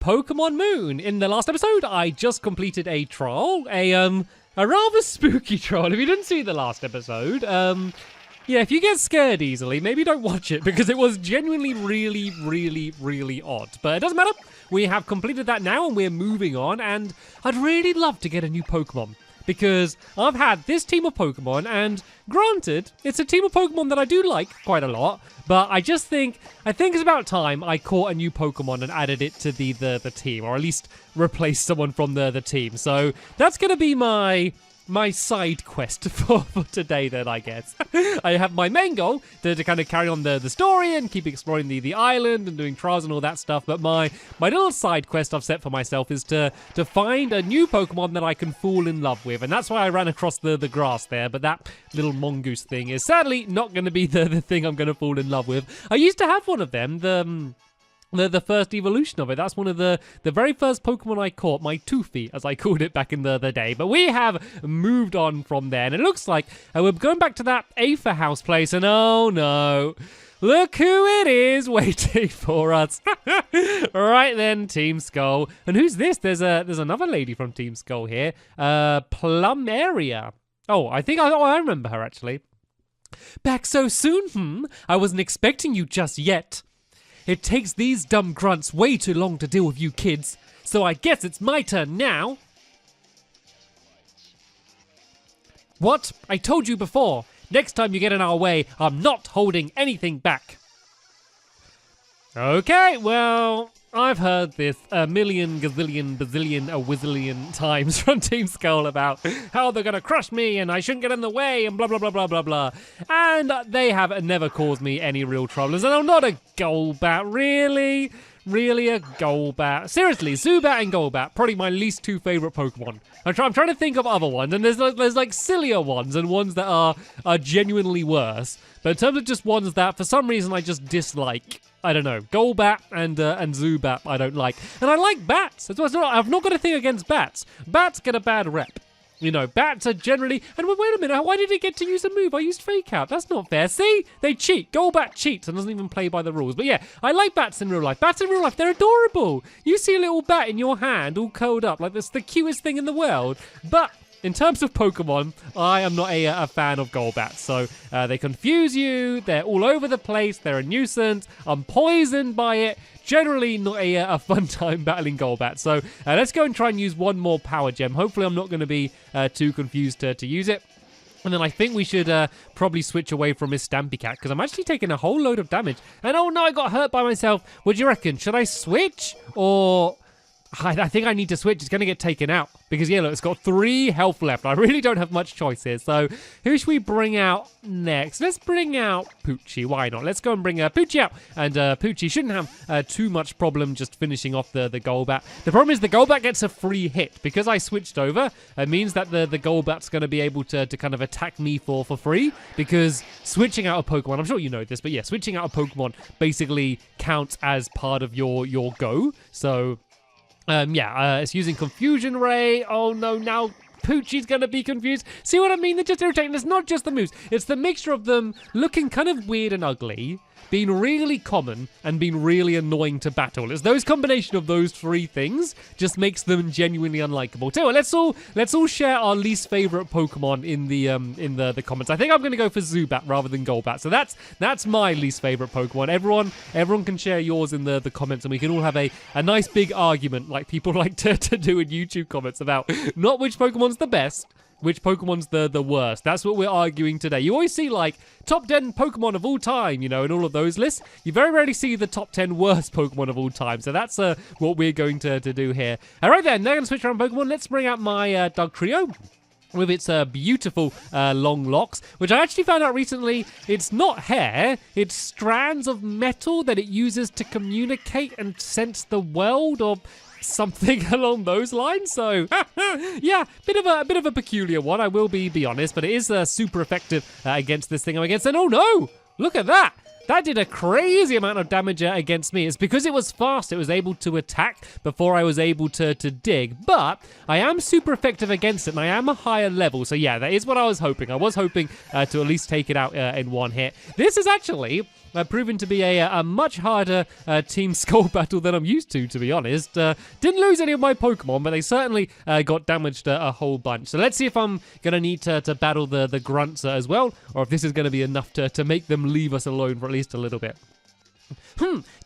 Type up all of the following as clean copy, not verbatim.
Pokemon Moon. In the last episode, I just completed a trial, a rather spooky trial. If you didn't see the last episode, yeah, if you get scared easily, maybe don't watch it because it was genuinely really odd. But it doesn't matter. We have completed that now and we're moving on, and I'd really love to get a new Pokemon because I've had this team of Pokemon, and granted, it's a team of Pokemon that I do like quite a lot, but I think it's about time I caught a new Pokemon and added it to the team, or at least replaced someone from the team. So that's going to be my side quest for today then, I guess. I have my main goal to kind of carry on the story and keep exploring the island and doing trials and all that stuff, but my little side quest I've set for myself is to find a new Pokemon that I can fall in love with, and that's why I ran across the grass there, but that little mongoose thing is sadly not going to be the thing I'm going to fall in love with. I used to have one of them, the first evolution of it. That's one of the very first Pokemon I caught, my Toothy, as I called it back in the day. But we have moved on from there, and it looks like we're going back to that Aether House place, and oh no, look who it is waiting for us. Right then, Team Skull. And who's this? There's another lady from Team Skull here. Plumeria. Oh, I think I remember her, actually. Back so soon, I wasn't expecting you just yet. It takes these dumb grunts way too long to deal with you kids, so I guess it's my turn now. What? I told you before. Next time you get in our way, I'm not holding anything back. Okay, well, I've heard this a million, gazillion, bazillion, a whizzillion times from Team Skull about how they're gonna crush me and I shouldn't get in the way and blah, blah, blah, blah, blah, blah. And they have never caused me any real troubles. And I'm not a Golbat, really? Really a Golbat? Seriously, Zubat and Golbat, probably my least two favorite Pokemon. I'm trying to think of other ones, and there's like sillier ones and ones that are genuinely worse. But in terms of just ones that for some reason I just dislike, I don't know, Golbat and Zubat I don't like. And I like bats. I've not got a thing against bats. Bats get a bad rep. You know, bats are generally... And wait a minute, why did he get to use a move? I used Fake Out. That's not fair. See? They cheat. Golbat cheats and doesn't even play by the rules. But yeah, I like bats in real life. Bats in real life, they're adorable. You see a little bat in your hand all curled up like that's the cutest thing in the world. But... in terms of Pokemon, I am not a fan of Golbats. So they confuse you, they're all over the place, they're a nuisance, I'm poisoned by it. Generally not a fun time battling Golbat. So let's go and try and use one more Power Gem. Hopefully I'm not going to be too confused to use it. And then I think we should probably switch away from his Stampy Cat because I'm actually taking a whole load of damage. And oh no, I got hurt by myself. What do you reckon? Should I switch or... I think I need to switch. It's going to get taken out because, yeah, look, it's got 3 health left. I really don't have much choice here. So who should we bring out next? Let's bring out Poochie. Why not? Let's go and bring Poochie out. And Poochie shouldn't have too much problem just finishing off the Golbat. The problem is the Golbat gets a free hit. Because I switched over, it means that the Golbat's going to be able to kind of attack me for free. Because switching out a Pokemon, I'm sure you know this, but yeah, switching out a Pokemon basically counts as part of your go. So... it's using Confusion Ray. Oh no, now Poochie's gonna be confused. See what I mean? They're just irritating. It's not just the moves. It's the mixture of them looking kind of weird and ugly, being really common, and being really annoying to battle. It's those combination of those 3 things just makes them genuinely unlikable. Tell you what, let's all share our least favorite Pokemon in the comments. I think I'm gonna go for Zubat rather than Golbat. So that's my least favorite Pokemon. Everyone can share yours in the comments, and we can all have a nice big argument like people like to do in YouTube comments about not which Pokemon's the best, which Pokemon's the worst. That's what we're arguing today. You always see, like, top 10 Pokemon of all time, you know, in all of those lists. You very rarely see the top 10 worst Pokemon of all time. So that's what we're going to do here. All right, then. Now I'm going to switch around Pokemon. Let's bring out my Dugtrio with its beautiful long locks, which I actually found out recently, it's not hair, it's strands of metal that it uses to communicate and sense the world, or something along those lines. So yeah, bit of a peculiar one, I will be honest, but it is super effective against this thing I'm against. And oh no, look at that. That did a crazy amount of damage against me. It's because it was fast. It was able to attack before I was able to dig. But I am super effective against it, and I am a higher level. So yeah, that is what I was hoping. I was hoping to at least take it out in one hit. This is actually proven to be a much harder Team Skull battle than I'm used to be honest. Didn't lose any of my Pokemon, but they certainly got damaged a whole bunch. So let's see if I'm going to need to battle the grunts as well, or if this is going to be enough to make them leave us alone for at least a little bit.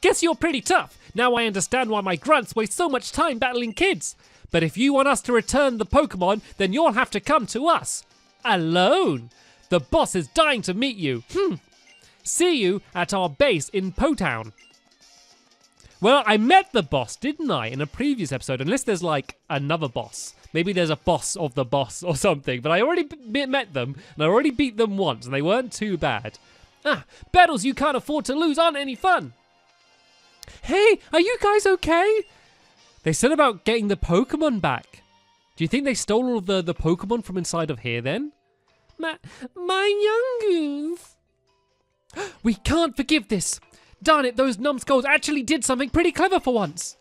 Guess you're pretty tough. Now I understand why my grunts waste so much time battling kids. But if you want us to return the Pokemon, then you'll have to come to us. Alone. The boss is dying to meet you. See you at our base in Potown. Well, I met the boss, didn't I, in a previous episode? Unless there's like another boss. Maybe there's a boss of the boss or something. But I already met them, and I already beat them once, and they weren't too bad. Battles you can't afford to lose aren't any fun. Hey, are you guys okay? They said about getting the Pokemon back. Do you think they stole all of the Pokemon from inside of here then? My youngoos. We can't forgive this. Darn it, those numbskulls actually did something pretty clever for once.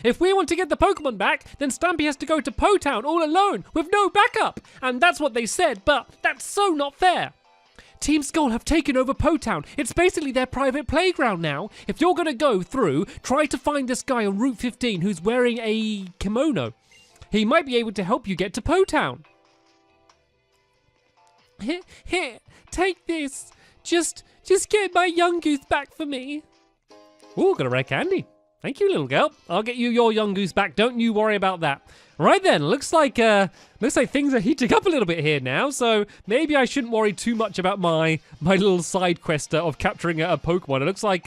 If we want to get the Pokemon back, then Stampy has to go to Potown all alone with no backup. And that's what they said, but that's so not fair. Team Skull have taken over Potown. It's basically their private playground now. If you're going to go through, try to find this guy on Route 15 who's wearing a kimono. He might be able to help you get to Potown. Here, take this. Just get my Yungoos back for me. Ooh, got a rare candy. Thank you, little girl. I'll get you your Yungoos back. Don't you worry about that. Right then, looks like things are heating up a little bit here now, so maybe I shouldn't worry too much about my little side quest of capturing a Pokemon. It looks like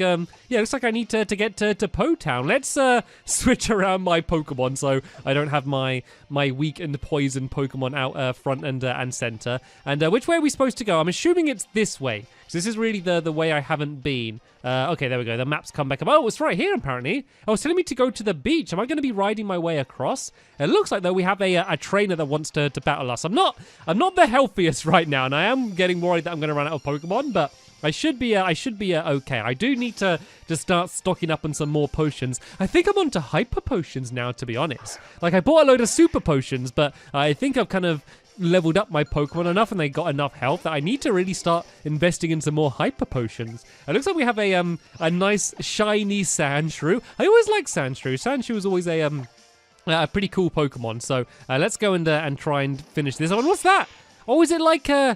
I need to get to Potown. Let's switch around my Pokemon so I don't have my weak and poison Pokemon out front and center. And which way are we supposed to go? I'm assuming it's this way. So this is really the way I haven't been. Okay, there we go. The map's come back up. Oh, it's right here apparently. Oh, it's telling me to go to the beach. Am I going to be riding my way across? It looks like though we have a trainer that wants to battle us. I'm not the healthiest right now, and I am getting worried that I'm going to run out of Pokemon, but I should be okay. I do need to start stocking up on some more potions. I think I'm onto hyper potions now, to be honest. Like I bought a load of super potions, but I think I've kind of leveled up my Pokemon enough and they got enough health that I need to really start investing in some more hyper potions. It looks like we have a nice shiny Sandshrew. I always like Sandshrew. Sandshrew is always a pretty cool Pokemon. So let's go and try and finish this. Oh, what's that? Oh, is it like a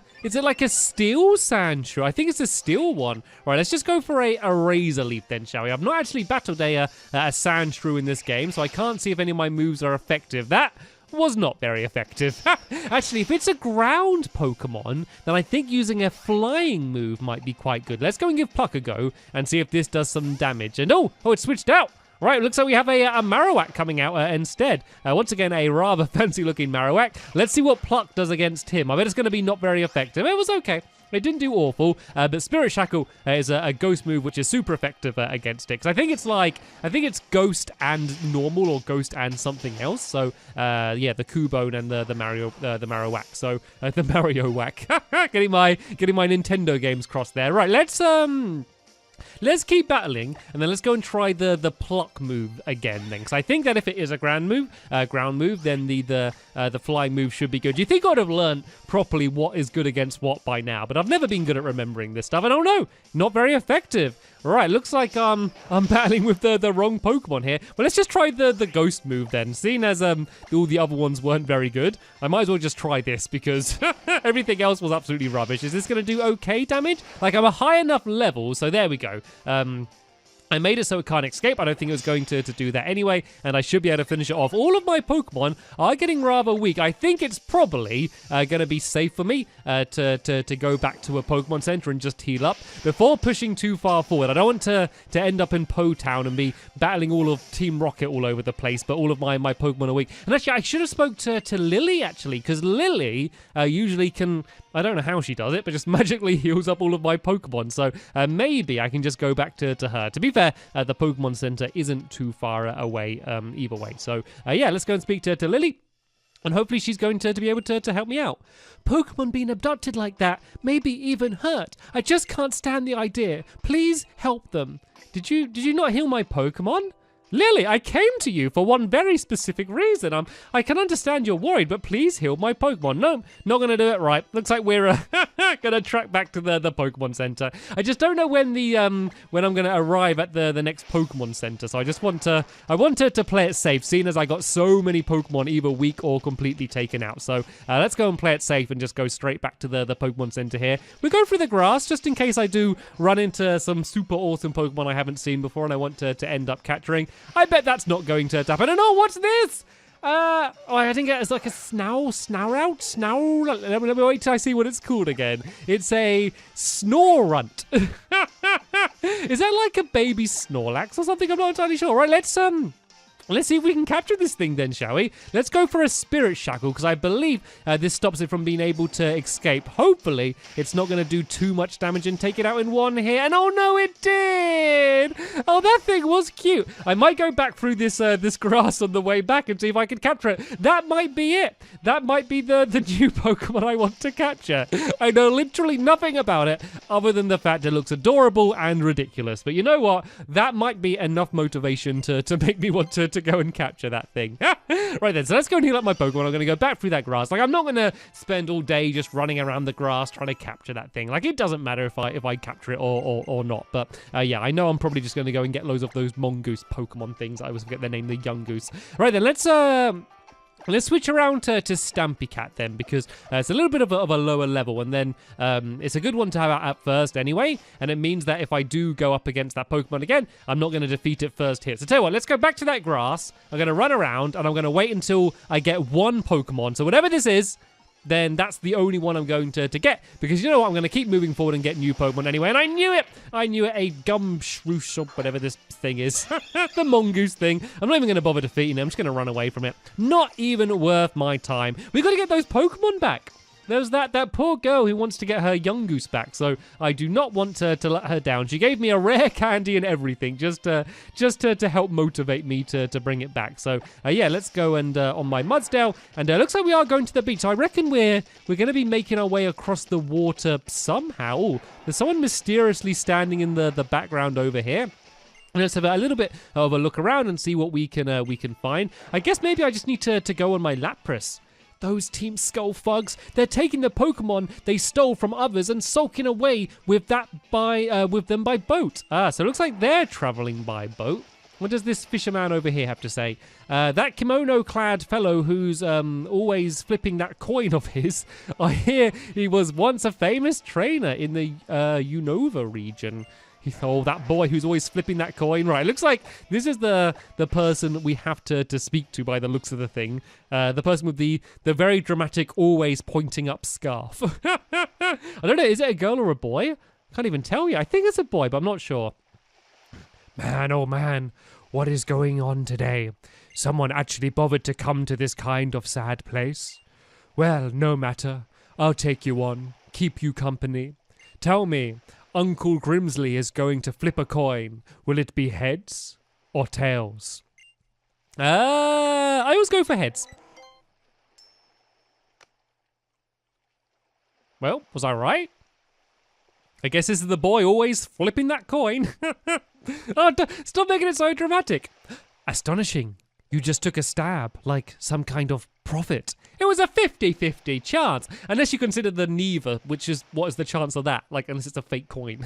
steel Sandshrew? I think it's a steel one. Right, let's just go for a Razor Leaf then, shall we? I've not actually battled a Sandshrew in this game, so I can't see if any of my moves are effective. That was not very effective. Actually, if it's a ground Pokemon, then I think using a flying move might be quite good. Let's go and give Pluck a go and see if this does some damage. And oh, it switched out. Right, looks like we have a Marowak coming out instead. Once again, a rather fancy-looking Marowak. Let's see what Pluck does against him. I bet it's going to be not very effective. It was okay. It didn't do awful, but Spirit Shackle is a ghost move which is super effective against it. 'Cause I think it's ghost and normal or ghost and something else. So yeah, the Cubone and the Marowak. So the Mario Whack. getting my Nintendo games crossed there. Right, let's keep battling, and then let's go and try the Pluck move again then. Because I think that if it is a ground move, then the flying move should be good. You think I'd have learned properly what is good against what by now, but I've never been good at remembering this stuff. I don't know, not very effective. Right, looks like I'm battling with the wrong Pokemon here. Well, let's just try the ghost move then. Seeing as all the other ones weren't very good, I might as well just try this because everything else was absolutely rubbish. Is this going to do okay damage? Like, I'm a high enough level, so there we go. I made it so it can't escape. I don't think it was going to do that anyway, and I should be able to finish it off. All of my Pokemon are getting rather weak. I think it's probably going to be safe for me to go back to a Pokemon Center and just heal up before pushing too far forward. I don't want to end up in Potown and be battling all of Team Rocket all over the place, but all of my Pokemon are weak. And actually, I should have spoke to Lily, actually, because Lily usually can... I don't know how she does it, but just magically heals up all of my Pokemon. So maybe I can just go back to her. To be fair, the Pokemon Center isn't too far away either way. So yeah, let's go and speak to Lily. And hopefully she's going to be able to help me out. Pokemon being abducted like that, maybe even hurt. I just can't stand the idea. Please help them. Did you not heal my Pokemon? Lily, I came to you for one very specific reason. I can understand you're worried, but please heal my Pokemon. No, not going to do it right. Looks like we're going to track back to the Pokemon Center. I just don't know when when I'm going to arrive at the next Pokemon Center. So I wanted to play it safe, seeing as I got so many Pokemon either weak or completely taken out. So let's go and play it safe and just go straight back to the Pokemon Center here. We go through the grass just in case I do run into some super awesome Pokemon I haven't seen before and I want to end up capturing. I bet that's not going to happen. And oh, what's this? I think it's like a Snout. Let me wait till I see what it's called again. It's a Snorunt. Is that like a baby Snorlax or something? I'm not entirely sure. Right, let's see if we can capture this thing then, shall we? Let's go for a Spirit Shackle, because I believe this stops it from being able to escape. Hopefully, it's not going to do too much damage and take it out in one hit. And oh no, it did! Oh, that thing was cute. I might go back through this grass on the way back and see if I can capture it. That might be it. That might be the new Pokemon I want to capture. I know literally nothing about it other than the fact it looks adorable and ridiculous. But you know what? That might be enough motivation to make me want to go and capture that thing. Right then, so let's go and heal up my Pokemon. I'm going to go back through that grass. Like, I'm not going to spend all day just running around the grass trying to capture that thing. Like, it doesn't matter if I capture it or not. But yeah, I know I'm probably just going to go and get loads of those Mongoose Pokemon things. I always forget their name, the Young Goose. Right then, let's switch around to Stampy Cat then, because it's a little bit of a lower level, and then it's a good one to have out at first anyway, and it means that if I do go up against that Pokemon again, I'm not going to defeat it first hit. So tell you what, let's go back to that grass. I'm going to run around, and I'm going to wait until I get one Pokemon. So whatever this is, then that's the only one I'm going to get. Because you know what? I'm going to keep moving forward and get new Pokemon anyway. And I knew it! A Gumshroosh or whatever this thing is. The Mongoose thing. I'm not even going to bother defeating it. I'm just going to run away from it. Not even worth my time. We've got to get those Pokemon back. There's that poor girl who wants to get her Young Goose back, so I do not want to let her down. She gave me a rare candy and everything just to help motivate me to bring it back. So yeah, let's go and on my Mudsdale, and looks like we are going to the beach. So I reckon we're going to be making our way across the water somehow. Ooh, there's someone mysteriously standing in the background over here. Let's have a little bit of a look around and see what we can find. I guess maybe I just need to go on my Lapras. Those Team Skull thugs, they're taking the Pokemon they stole from others and sulking away with them by boat. So it looks like they're traveling by boat. What does this fisherman over here have to say? That kimono-clad fellow who's always flipping that coin of his, I hear he was once a famous trainer in the Unova region. Oh, that boy who's always flipping that coin. Right, looks like this is the person we have to speak to by the looks of the thing. The person with the very dramatic, always pointing up scarf. I don't know, is it a girl or a boy? I can't even tell you. I think it's a boy, but I'm not sure. Man, oh man, what is going on today? Someone actually bothered to come to this kind of sad place? Well, no matter. I'll take you on, keep you company. Tell me, Uncle Grimsley is going to flip a coin. Will it be heads or tails? I always go for heads. Well, was I right? I guess this is the boy always flipping that coin. Oh, stop making it so dramatic. Astonishing. You just took a stab, like some kind of prophet. It was a 50-50 chance, unless you consider the neither, which is, what is the chance of that? Like, unless it's a fake coin.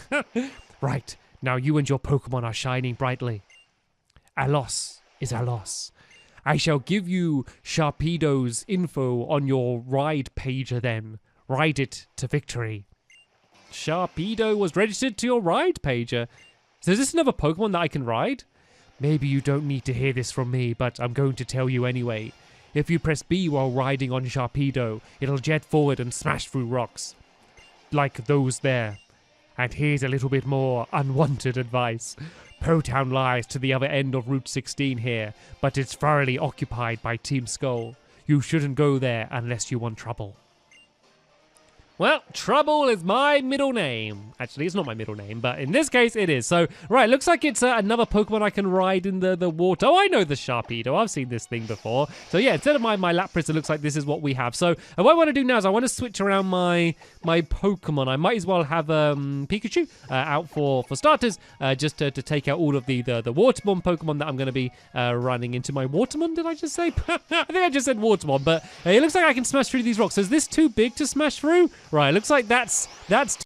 Right, now you and your Pokemon are shining brightly. A loss is a loss. I shall give you Sharkpedo's info on your ride pager then. Ride it to victory. Sharkpedo was registered to your ride pager. So is this another Pokemon that I can ride? Maybe you don't need to hear this from me, but I'm going to tell you anyway. If you press B while riding on Sharkpedo, it'll jet forward and smash through rocks. Like those there. And here's a little bit more unwanted advice. Potown lies to the other end of Route 16 here, but it's thoroughly occupied by Team Skull. You shouldn't go there unless you want trouble. Well, Trouble is my middle name. Actually, it's not my middle name, but in this case, it is. So, right, looks like it's another Pokemon I can ride in the water. Oh, I know the Sharkpedo. I've seen this thing before. So, yeah, instead of my Lapras, it looks like this is what we have. So, what I want to do now is I want to switch around my Pokemon. I might as well have Pikachu out for starters, just to take out all of the Waterborne Pokemon that I'm going to be running into. My Watermon, did I just say? I think I just said Watermon, but it looks like I can smash through these rocks. So, is this too big to smash through? Right, looks like that's